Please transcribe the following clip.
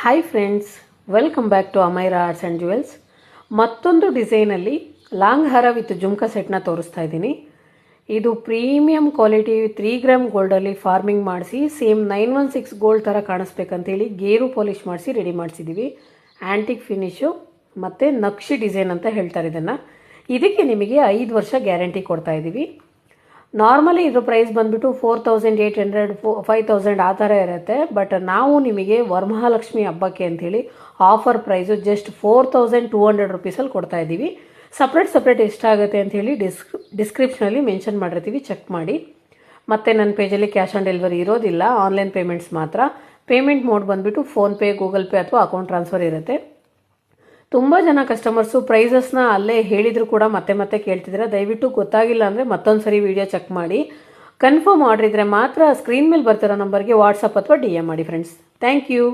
Hi friends, welcome back to Amaira arts and jewels. ಮತ್ತೊಂದು ಡಿಸೈನಲ್ಲಿ long ಹಾರ ವಿತ್ ಜುಮ್ಕಾ ಸೆಟ್ನ ತೋರಿಸ್ತಾ ಇದ್ದೀನಿ. ಇದು ಪ್ರೀಮಿಯಂ ಕ್ವಾಲಿಟಿ 3 ಗ್ರಾಮ್ ಗೋಲ್ಡಲ್ಲಿ ಫಾರ್ಮಿಂಗ್ ಮಾಡಿಸಿ ಸೇಮ್ 916 ಗೋಲ್ಡ್ ಥರ ಕಾಣಿಸ್ಬೇಕಂತೇಳಿ ಗೇರು ಪಾಲಿಷ್ ಮಾಡಿಸಿ ರೆಡಿ ಮಾಡಿಸಿದ್ದೀವಿ. ಆ್ಯಂಟಿಕ್ ಫಿನಿಶು ಮತ್ತು ನಕ್ಷಿ ಡಿಸೈನ್ ಅಂತ ಹೇಳ್ತಾರೆ ಇದನ್ನು. ಇದಕ್ಕೆ ನಿಮಗೆ 5 ವರ್ಷ ಗ್ಯಾರಂಟಿ ಕೊಡ್ತಾ ಇದ್ದೀವಿ. ನಾರ್ಮಲಿ ಇದ್ರ ಪ್ರೈಸ್ ಬಂದುಬಿಟ್ಟು 4800 5000 ಆ ಥರ ಇರುತ್ತೆ. ಬಟ್ ನಾವು ನಿಮಗೆ ವರಮಹಾಲಕ್ಷ್ಮಿ ಹಬ್ಬಕ್ಕೆ ಅಂಥೇಳಿ ಆಫರ್ ಪ್ರೈಸು ಜಸ್ಟ್ 4200 ರುಪೀಸಲ್ಲಿ ಕೊಡ್ತಾ ಇದ್ದೀವಿ. ಸಪ್ರೇಟ್ ಎಷ್ಟಾಗುತ್ತೆ ಅಂಥೇಳಿ ಡಿಸ್ಕ್ರಿಪ್ಷನಲ್ಲಿ ಮೆನ್ಷನ್ ಮಾಡಿರ್ತೀವಿ, ಚೆಕ್ ಮಾಡಿ. ಮತ್ತು ನನ್ನ ಪೇಜಲ್ಲಿ ಕ್ಯಾಶ್ ಆನ್ ಡೆಲಿವರಿ ಇರೋದಿಲ್ಲ, ಆನ್ಲೈನ್ ಪೇಮೆಂಟ್ಸ್ ಮಾತ್ರ. ಪೇಮೆಂಟ್ ಮೋಡ್ ಬಂದುಬಿಟ್ಟು ಫೋನ್ಪೇ, ಗೂಗಲ್ ಪೇ ಅಥವಾ ಅಕೌಂಟ್ ಟ್ರಾನ್ಸ್ಫರ್ ಇರುತ್ತೆ. ತುಂಬ ಜನ ಕಸ್ಟಮರ್ಸು ಪ್ರೈಸಸ್ನ ಅಲ್ಲೇ ಹೇಳಿದ್ರು ಕೂಡ ಮತ್ತೆ ಕೇಳ್ತಿದ್ದೀರಾ. ದಯವಿಟ್ಟು ಗೊತ್ತಾಗಿಲ್ಲ ಅಂದರೆ ಮತ್ತೊಂದು ಸರಿ ವಿಡಿಯೋ ಚೆಕ್ ಮಾಡಿ. ಕನ್ಫರ್ಮ್ ಆರ್ಡರ್ ಇದ್ದರೆ ಮಾತ್ರ ಸ್ಕ್ರೀನ್ ಮೇಲೆ ಬರ್ತಿರೋ ನಂಬರ್ಗೆ ವಾಟ್ಸಪ್ ಅಥವಾ DM ಮಾಡಿ ಫ್ರೆಂಡ್ಸ್. Thank you.